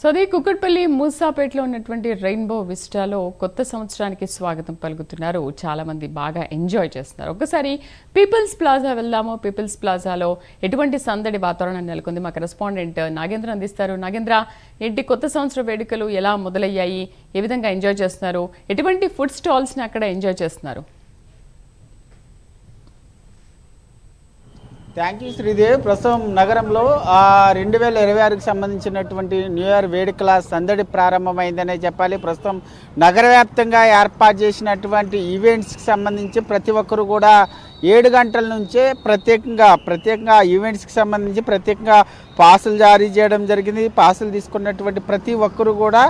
So అది కుక్కట్పల్లి మూసాపేటలో ఉన్నటువంటి rainbow విస్టాలో కొత్త సంవత్సరానికి స్వాగతం పలుకుతున్నారు. చాలా మంది బాగా ఎంజాయ్ చేస్తున్నారు. ఒకసారి పీపుల్స్ ప్లాజా వెళ్దాము. పీపుల్స్ ప్లాజాలో ఎటువంటి సందడి వాతావరణం నెలకొంది మా కరెస్పాండెంట్ నాగేంద్ర అందిస్తారు. నాగేంద్ర, ఏంటి కొత్త సంవత్సర వేడుకలు ఎలా మొదలయ్యాయి, ఏ విధంగా ఎంజాయ్ చేస్తున్నారు, ఎటువంటి ఫుడ్ స్టాల్స్ని అక్కడ ఎంజాయ్ చేస్తున్నారు? Thank you Sridevi. ప్రస్తుతం నగరంలో 2026కి సంబంధించినటువంటి న్యూ ఇయర్ వేడుకల సందడి ప్రారంభమైందనే చెప్పాలి. ప్రస్తుతం నగర వ్యాప్తంగా ఏర్పాటు చేసినటువంటి ఈవెంట్స్కి సంబంధించి ప్రతి ఒక్కరు కూడా 7 గంటల నుంచే ప్రత్యేకంగా ఈవెంట్స్కి సంబంధించి ప్రత్యేకంగా పాసులు జారీ చేయడం జరిగింది. పాసులు తీసుకున్నటువంటి ప్రతి ఒక్కరు కూడా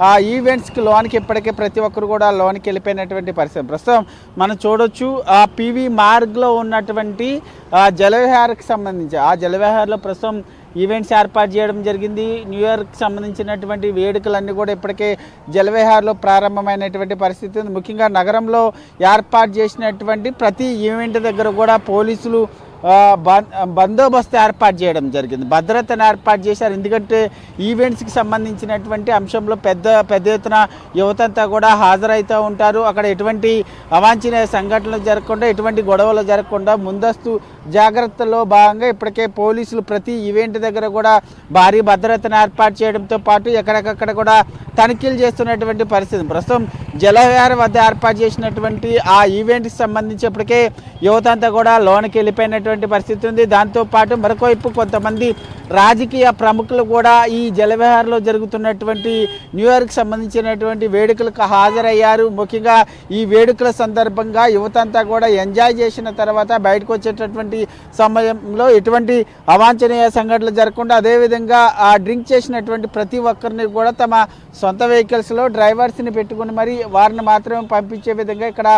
ఆ ఈవెంట్స్కి లోనికి ఇప్పటికే ప్రతి ఒక్కరు కూడా లోనికి వెళ్ళిపోయినటువంటి పరిస్థితి. ప్రస్తుతం మనం చూడొచ్చు ఆ పివి మార్గ్లో ఉన్నటువంటి జలవిహార్కి సంబంధించి ఆ జలవిహార్లో ప్రస్తుతం ఈవెంట్స్ ఏర్పాటు చేయడం జరిగింది. న్యూ ఇయర్కి సంబంధించినటువంటి వేడుకలన్నీ కూడా ఇప్పటికే జలవిహార్లో ప్రారంభమైనటువంటి పరిస్థితి ఉంది. ముఖ్యంగా నగరంలో ఏర్పాటు చేసినటువంటి ప్రతి ఈవెంట్ దగ్గర కూడా పోలీసులు బందోబస్తు ఏర్పాటు చేయడం జరిగింది. భద్రతను ఏర్పాటు చేశారు. ఎందుకంటే ఈవెంట్స్కి సంబంధించినటువంటి అంశంలో పెద్ద ఎత్తున యువతంతా కూడా హాజరైతూ ఉంటారు. అక్కడ ఎటువంటి అవాంఛనీయ సంఘటనలు జరగకుండా, ఎటువంటి గొడవలు జరగకుండా ముందస్తు జాగ్రత్తలో భాగంగా ఇప్పటికే పోలీసులు ప్రతి ఈవెంట్ దగ్గర కూడా భారీ భద్రతను ఏర్పాటు చేయడంతో పాటు ఎక్కడికక్కడ కూడా తనిఖీలు చేస్తున్నటువంటి పరిస్థితి. ప్రస్తుతం జలవిహార్ వద్ద ఏర్పాటు చేసినటువంటి ఆ ఈవెంట్కి సంబంధించి ఇప్పటికే యువతంతా కూడా లోనికి వెళ్ళిపోయినటువంటి పరిస్థితి ఉంది. దాంతోపాటు మరొకవైపు కొంతమంది రాజకీయ ప్రముఖులు కూడా ఈ జలవిహార్లో జరుగుతున్నటువంటి న్యూ ఇయర్కి సంబంధించినటువంటి వేడుకలకు హాజరయ్యారు. ముఖ్యంగా ఈ వేడుకల సందర్భంగా యువతంతా కూడా ఎంజాయ్ చేసిన తర్వాత బయటకు వచ్చేటటువంటి సమయంలో ఎటువంటి అవాంఛనీయ సంఘటనలు జరగకుండా, అదేవిధంగా ఆ డ్రింక్ చేసినటువంటి ప్రతి ఒక్కరిని కూడా తమ సొంత వెహికల్స్లో డ్రైవర్స్ని పెట్టుకుని మరి వారిని మాత్రమే పంపించే విధంగా ఇక్కడ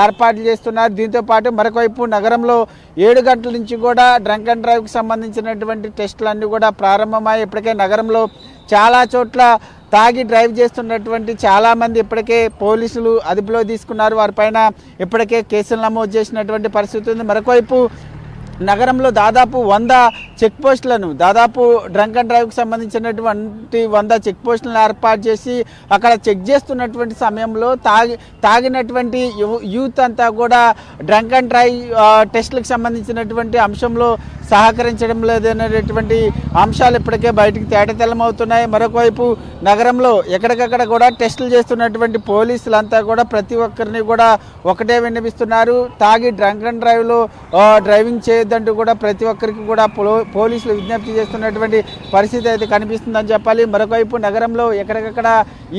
ఏర్పాట్లు చేస్తున్నారు. దీంతోపాటు మరొకవైపు నగరంలో 7 గంటల నుంచి కూడా డ్రంక్ అండ్ డ్రైవ్కి సంబంధించినటువంటి టెస్టులన్నీ కూడా ప్రారంభమై ఇప్పటికే నగరంలో చాలా చోట్ల తాగి డ్రైవ్ చేస్తున్నటువంటి చాలామంది ఇప్పటికే పోలీసులు అదుపులో తీసుకున్నారు. వారిపైన ఇప్పటికే కేసులు నమోదు చేసినటువంటి పరిస్థితి ఉంది. మరొకవైపు నగరంలో దాదాపు 100 చెక్ పోస్టులను, దాదాపు డ్రంక్ అండ్ డ్రైవ్కి సంబంధించినటువంటి 100 చెక్ పోస్టులను ఏర్పాటు చేసి అక్కడ చెక్ చేస్తున్నటువంటి సమయంలో తాగినటువంటి యూత్ అంతా కూడా డ్రంక్ అండ్ డ్రైవ్ టెస్టులకు సంబంధించినటువంటి అంశంలో సహకరించడం లేదనేటువంటి అంశాలు ఇప్పటికే బయటికి తేటతెల్లమవుతున్నాయి. మరొకవైపు నగరంలో ఎక్కడికక్కడ కూడా టెస్టులు చేస్తున్నటువంటి పోలీసులంతా కూడా ప్రతి ఒక్కరిని కూడా ఒకటే విన్నవిస్తున్నారు. తాగి డ్రంక్ అండ్ డ్రైవ్లో డ్రైవింగ్ చేయొద్దంటూ కూడా ప్రతి ఒక్కరికి కూడా పోలీసులు విజ్ఞప్తి చేస్తున్నటువంటి పరిస్థితి అయితే కనిపిస్తుందని చెప్పాలి. మరొకవైపు నగరంలో ఎక్కడికక్కడ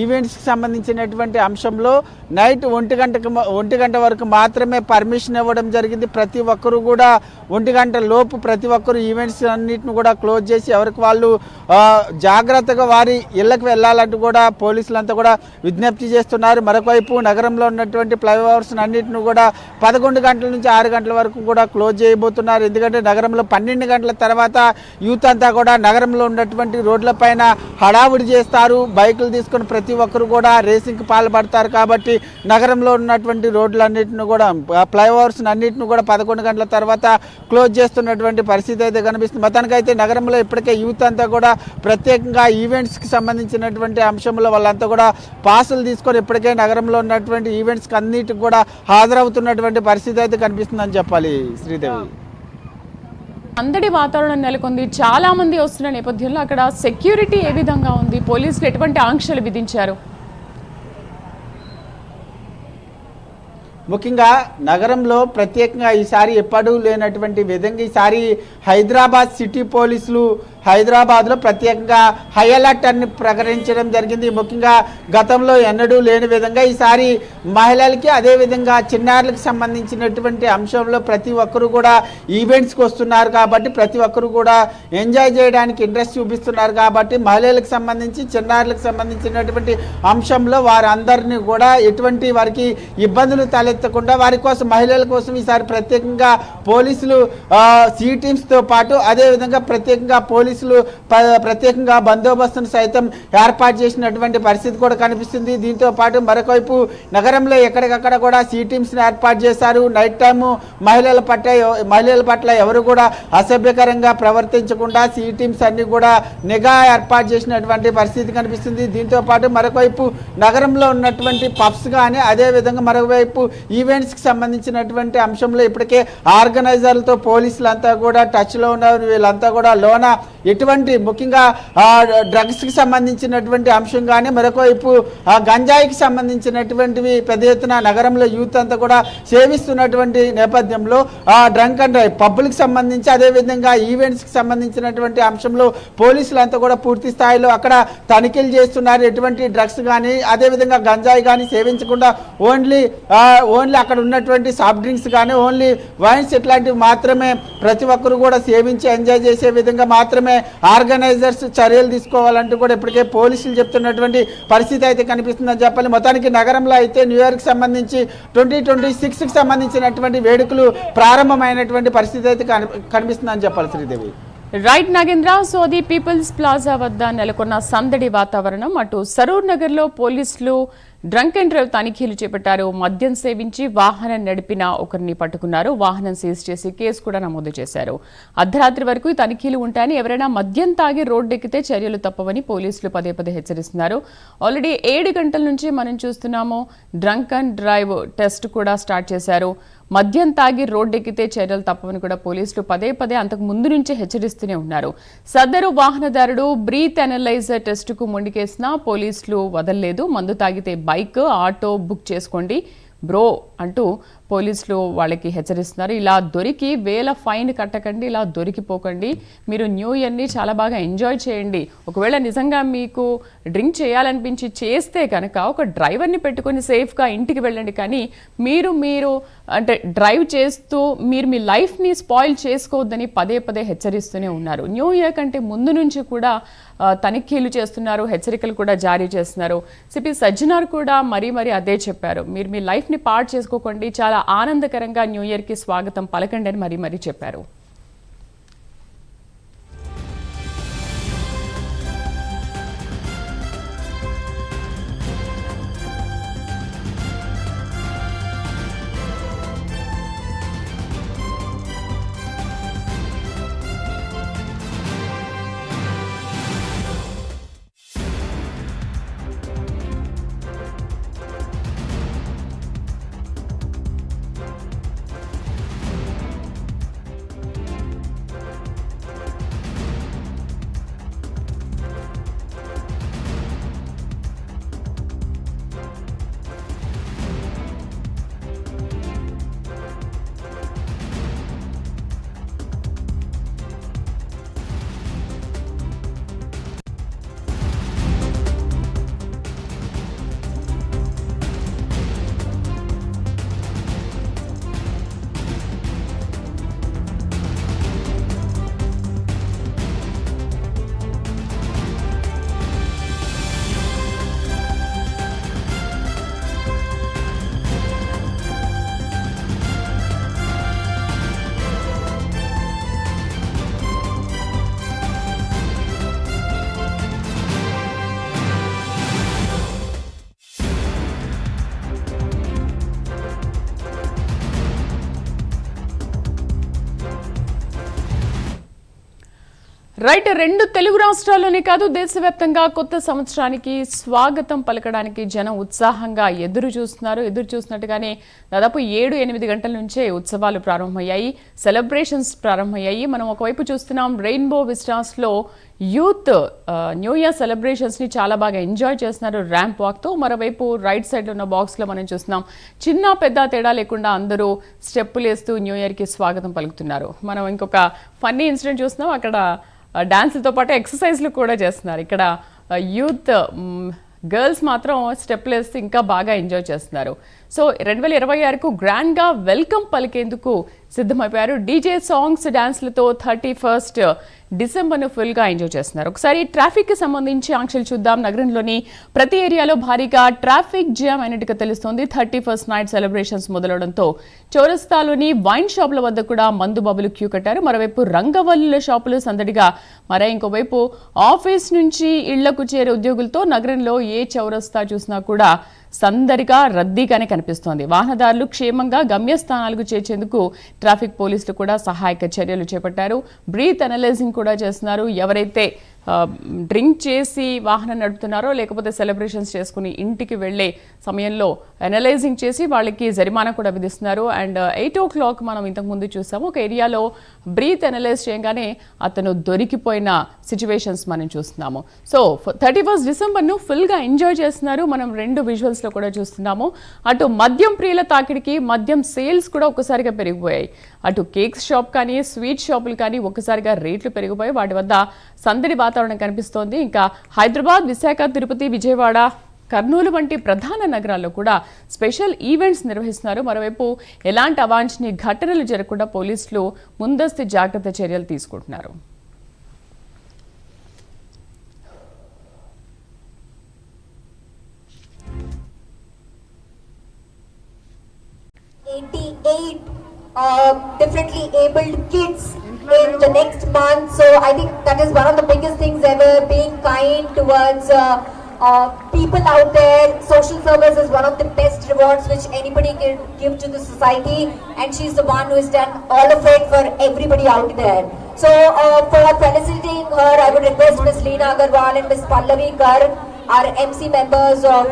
ఈవెంట్స్కి సంబంధించినటువంటి అంశంలో నైట్ 1 గంట వరకు మాత్రమే పర్మిషన్ ఇవ్వడం జరిగింది. ప్రతి ఒక్కరు కూడా 1 గంట లోపు ప్రతి ఒక్కరు ఈవెంట్స్ అన్నిటిని కూడా క్లోజ్ చేసి ఎవరికి వాళ్ళు జాగ్రత్తగా వారి ఇళ్లకు వెళ్ళాలంటూ కూడా పోలీసులంతా కూడా విజ్ఞప్తి చేస్తున్నారు. మరొకవైపు నగరంలో ఉన్నటువంటి ఫ్లైఓవర్స్ అన్నిటిని కూడా 11 గంటల నుంచి 6 గంటల వరకు కూడా క్లోజ్ చేయబోతున్నారు. ఎందుకంటే నగరంలో 12 గంటల తర్వాత యూత్ అంతా కూడా నగరంలో ఉన్నటువంటి రోడ్లపైన హడావుడి చేస్తారు. బైకులు తీసుకుని ప్రతి ఒక్కరు కూడా రేసింగ్కి పాల్పడతారు. కాబట్టి నగరంలో ఉన్నటువంటి రోడ్లన్నింటిని కూడా ఫ్లైఓవర్స్ అన్నింటిని కూడా 11 గంటల తర్వాత క్లోజ్ చేస్తున్నటువంటి పరిస్థితి అయితే కనిపిస్తుంది. మొత్తానికైతే నగరంలో ఇప్పటికే యూత్ అంతా కూడా ప్రత్యేకంగా ఈవెంట్స్కి సంబంధించినటువంటి అంశంలో వాళ్ళంతా కూడా పాసులు తీసుకొని ఇప్పటికే నగరంలో ఉన్నటువంటి ఈవెంట్స్కి అన్నిటికి కూడా హాజరవుతున్నటువంటి పరిస్థితి అయితే కనిపిస్తుందని చెప్పాలి శ్రీదేవి. అందడి వాతావరణం నెలకొంది. చాలా మంది వస్తున్న నేపథ్యంలో అక్కడ సెక్యూరిటీ ఏ విధంగా ఉంది, పోలీసులు ఎటువంటి ఆంక్షలు విధించారు? ముఖ్యంగా నగరంలో ప్రత్యేకంగా ఈసారి ఎప్పుడూ లేనటువంటి విధంగా ఈసారి హైదరాబాద్ సిటీ పోలీసులు హైదరాబాద్లో ప్రత్యేకంగా హై అలర్ట్ అని ప్రకటించడం జరిగింది. ముఖ్యంగా గతంలో ఎన్నడూ లేని విధంగా ఈసారి మహిళలకి అదేవిధంగా చిన్నారులకు సంబంధించినటువంటి అంశంలో ప్రతి ఒక్కరు కూడా ఈవెంట్స్కి వస్తున్నారు కాబట్టి ప్రతి ఒక్కరు కూడా ఎంజాయ్ చేయడానికి ఇంట్రెస్ట్ చూపిస్తున్నారు కాబట్టి మహిళలకు సంబంధించి చిన్నారులకు సంబంధించినటువంటి అంశంలో వారందరినీ కూడా ఎటువంటి వారికి ఇబ్బందులు తలెత్తకుండా వారి కోసం మహిళల కోసం ఈసారి ప్రత్యేకంగా పోలీసులు సి టీమ్స్తో పాటు అదేవిధంగా ప్రత్యేకంగా పోలీసులు పోలీసులు ప్రత్యేకంగా బందోబస్తును సైతం ఏర్పాటు చేసినటువంటి పరిస్థితి కూడా కనిపిస్తుంది. దీంతో పాటు మరొకవైపు నగరంలో ఎక్కడికక్కడ కూడా సి టీమ్స్ని ఏర్పాటు చేశారు. నైట్ టైమ్ మహిళల పట్ల ఎవరు కూడా అసభ్యకరంగా ప్రవర్తించకుండా సి టీమ్స్ అన్ని కూడా నిఘా ఏర్పాటు చేసినటువంటి పరిస్థితి కనిపిస్తుంది. దీంతో పాటు మరొకవైపు నగరంలో ఉన్నటువంటి పబ్స్ కానీ అదేవిధంగా మరొకవైపు ఈవెంట్స్కి సంబంధించినటువంటి అంశంలో ఇప్పటికే ఆర్గనైజర్లతో పోలీసులంతా కూడా టచ్లో ఉన్నారు. వీళ్ళంతా కూడా లోన ఎటువంటి ముఖ్యంగా డ్రగ్స్కి సంబంధించినటువంటి అంశం కానీ మరొకవైపు గంజాయికి సంబంధించినటువంటివి పెద్ద ఎత్తున నగరంలో యూత్ అంతా కూడా సేవిస్తున్నటువంటి నేపథ్యంలో డ్రంక్ అండ్ డ్రైవ్ పబ్లిక్ సంబంధించి అదేవిధంగా ఈవెంట్స్కి సంబంధించినటువంటి అంశంలో పోలీసులంతా కూడా పూర్తి స్థాయిలో అక్కడ తనిఖీలు చేస్తున్నారు. ఎటువంటి డ్రగ్స్ కానీ అదేవిధంగా గంజాయి కానీ సేవించకుండా ఓన్లీ అక్కడ ఉన్నటువంటి సాఫ్ట్ డ్రింక్స్ కానీ ఓన్లీ వైన్స్ ఇట్లాంటివి మాత్రమే ప్రతి ఒక్కరు కూడా సేవించి ఎంజాయ్ చేసే విధంగా మాత్రమే ఆర్గనైజర్స్ చర్యలు తీసుకోవాలంటూ కూడా ఇప్పటికే పోలీసులు చెప్తున్నటువంటి పరిస్థితి అయితే కనిపిస్తుందని చెప్పాలి. మొత్తానికి నగరంలో అయితే న్యూ ఇయర్కి సంబంధించి 2026కి సంబంధించినటువంటి వేడుకలు ప్రారంభమైనటువంటి పరిస్థితి అయితే కనిపిస్తుందని చెప్పాలి శ్రీదేవి. రైట్ నాగేంద్ర. సో అది పీపుల్స్ ప్లాజా వద్ద నెలకొన్న సందడి వాతావరణం. అటు సరూర్ నగర్లో పోలీసులు డ్రంక్ అండ్ డ్రైవ్ తనిఖీలు చేపట్టారు. మద్యం సేవించి వాహనం నడిపిన ఒకరిని పట్టుకున్నారు. వాహనం సీజ్ చేసి కేసు కూడా నమోదు చేశారు. అర్ధరాత్రి వరకు ఈ తనిఖీలు ఉంటాయని, ఎవరైనా మద్యం తాగి రోడ్డెక్కితే చర్యలు తప్పవని పోలీసులు పదే పదే హెచ్చరిస్తున్నారు. ఆల్రెడీ 7 గంటల నుంచి మనం చూస్తున్నాము డ్రంక్ అండ్ డ్రైవ్ టెస్ట్ కూడా స్టార్ట్ చేశారు. మద్యం తాగి రోడ్డెక్కితే చర్యలు తప్పవని కూడా పోలీసులు పదే పదే అంతకు ముందు నుంచే హెచ్చరిస్తూనే ఉన్నారు. సదరు వాహనదారుడు బ్రీత్ అనలైజర్ టెస్టుకు మొండికేసినా పోలీసులు వదలలేదు. మందు తాగితే బైక్, ఆటో బుక్ చేసుకోండి బ్రో అంటూ పోలీసులు వాళ్ళకి హెచ్చరిస్తున్నారు. ఇలా దొరికి వేల ఫైన్ కట్టకండి, ఇలా దొరికిపోకండి. మీరు న్యూ ఇయర్ని చాలా బాగా ఎంజాయ్ చేయండి. ఒకవేళ నిజంగా మీకు డ్రింక్ చేయాలనిపించి చేస్తే కనుక ఒక డ్రైవర్ని పెట్టుకొని సేఫ్గా ఇంటికి వెళ్ళండి. కానీ మీరు అంటే డ్రైవ్ చేస్తూ మీరు మీ లైఫ్ని స్పాయిల్ చేసుకోవద్దని పదే పదే హెచ్చరిస్తూనే ఉన్నారు. న్యూ ఇయర్ కంటే ముందు నుంచి కూడా తనిఖీలు చేస్తున్నారు, హెచ్చరికలు కూడా జారీ చేస్తున్నారు. సిపి సజ్జనార్ కూడా మరీ అదే చెప్పారు. మీరు మీ లైఫ్ని పాడు చేసుకోకండి, చాలా ఆనందకరంగా న్యూ ఇయర్కి స్వాగతం పలకండి అని మరీ చెప్పారు. రైట్. 2 తెలుగు రాష్ట్రాల్లోనే కాదు దేశవ్యాప్తంగా కొత్త సంవత్సరానికి స్వాగతం పలకడానికి జనం ఉత్సాహంగా ఎదురు చూస్తున్నట్టుగానే దాదాపు 7-8 గంటల నుంచే ఉత్సవాలు ప్రారంభమయ్యాయి, సెలబ్రేషన్స్ ప్రారంభమయ్యాయి. మనం ఒకవైపు చూస్తున్నాం రెయిన్బో విస్టాస్లో యూత్ న్యూ ఇయర్ సెలబ్రేషన్స్ని చాలా బాగా ఎంజాయ్ చేస్తున్నారు ర్యాంప్ వాక్తో. మరోవైపు రైట్ సైడ్లో ఉన్న బాక్స్లో మనం చూస్తున్నాం చిన్న పెద్ద తేడా లేకుండా అందరూ స్టెప్పులు వేస్తూ న్యూ ఇయర్కి స్వాగతం పలుకుతున్నారు. మనం ఇంకొక ఫన్నీ ఇన్సిడెంట్ చూస్తున్నాం. అక్కడ డాన్స్లతో పాటు ఎక్సర్సైజ్లు కూడా చేస్తున్నారు. ఇక్కడ యూత్ గర్ల్స్ మాత్రం స్టెప్లు వేస్తూ ఇంకా బాగా ఎంజాయ్ చేస్తున్నారు. సో 2026కు గ్రాండ్గా వెల్కమ్ పలికేందుకు సిద్ధమైపోయారు. డీజే సాంగ్స్, డాన్స్లతో 31st డిసెంబర్ను ఫుల్గా ఎంజాయ్ చేస్తున్నారు. ఒకసారి ట్రాఫిక్కి సంబంధించి ఆంక్షలు చూద్దాం. నగరంలోని ప్రతి ఏరియాలో భారీగా ట్రాఫిక్ జామ్ అయినట్టుగా తెలుస్తోంది. 31st నైట్ సెలబ్రేషన్స్ మొదలవడంతో చౌరస్తాలోని వైన్ షాపుల వద్ద కూడా మందు బాబులు క్యూ కట్టారు. మరోవైపు రంగవల్లుల షాపులు సందడిగా, ఇంకోవైపు ఆఫీస్ నుంచి ఇళ్లకు చేరే ఉద్యోగులతో నగరంలో ఏ చౌరస్తా చూసినా కూడా సందడిగా, రద్దీగానే కనిపిస్తోంది. వాహనదారులు క్షేమంగా గమ్యస్థానాలకు చేర్చేందుకు ట్రాఫిక్ పోలీసులు కూడా సహాయక చర్యలు చేపట్టారు. బ్రీత్ అనలైజింగ్ కూడా చేస్తున్నారు. ఎవరైతే డ్రింక్ చేసి వాహనం నడుపుతున్నారో, లేకపోతే సెలబ్రేషన్స్ చేసుకుని ఇంటికి వెళ్లే సమయంలో అనలైజింగ్ చేసి వాళ్ళకి జరిమానా కూడా విధిస్తున్నారు. అండ్ 8 o'clock మనం ఇంతకుముందు చూసాము, ఒక ఏరియాలో బ్రీత్ అనలైజ్ చేయగానే అతను దొరికిపోయిన సిచ్యువేషన్స్ మనం చూస్తున్నాము. సో 31st డిసెంబర్ను ఫుల్గా ఎంజాయ్ చేస్తున్నారు. మనం 2 విజువల్స్లో కూడా చూస్తున్నాము. అటు మద్యం ప్రియుల తాకిడికి మద్యం సేల్స్ కూడా ఒక్కసారిగా పెరిగిపోయాయి. అటు కేక్స్ షాప్ కానీ, స్వీట్ షాపులు కానీ ఒక్కసారిగా రేట్లు పెరిగిపోయి వాటి వద్ద సందడి వాతావరణం కనిపిస్తోంది. ఇంకా హైదరాబాద్, విశాఖ, తిరుపతి, విజయవాడ, కర్నూలు వంటి ప్రధాన నగరాల్లో కూడా స్పెషల్ ఈవెంట్స్ నిర్వహిస్తున్నారు. మరోవైపు ఎలాంటి అవాంఛనీయ ఘటనలు జరగకుండా పోలీసులు ముందస్తు జాగ్రత్త చర్యలు తీసుకుంటున్నారు. Differently abled kids in the next month, so I think that is one of the biggest things ever, being kind towards people out there. Social service is one of the best rewards which anybody can give to the society, and she's the one who has done all of it for everybody out there. So for felicitating her, I would request Ms. Leena Agarwal and Ms. Pallavi Garg, our MC members of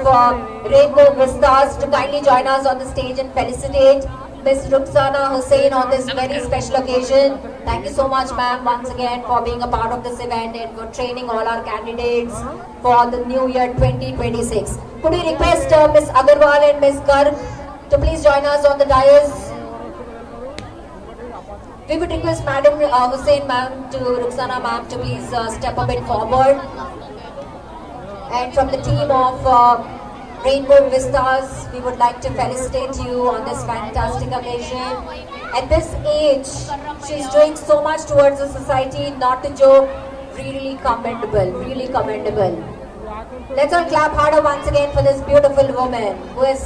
Rainbow Vistas, to kindly join us on the stage and felicitate Ms. Rukhsana Hussain on this very special occasion. Thank you so much, ma'am, once again for being a part of this event and for training all our candidates for the new year 2026. Could we request Ms. Agarwal and Ms. Garg to please join us on the dais? We would request Madam Hussain ma'am to Rukhsana ma'am to please step a bit forward. And from the team of Rainbow Vistas, we would like to felicitate you on this fantastic occasion. At this age, she's doing so much towards the society, not to joke. Really commendable, really commendable. Let's all clap harder once again for this beautiful woman who has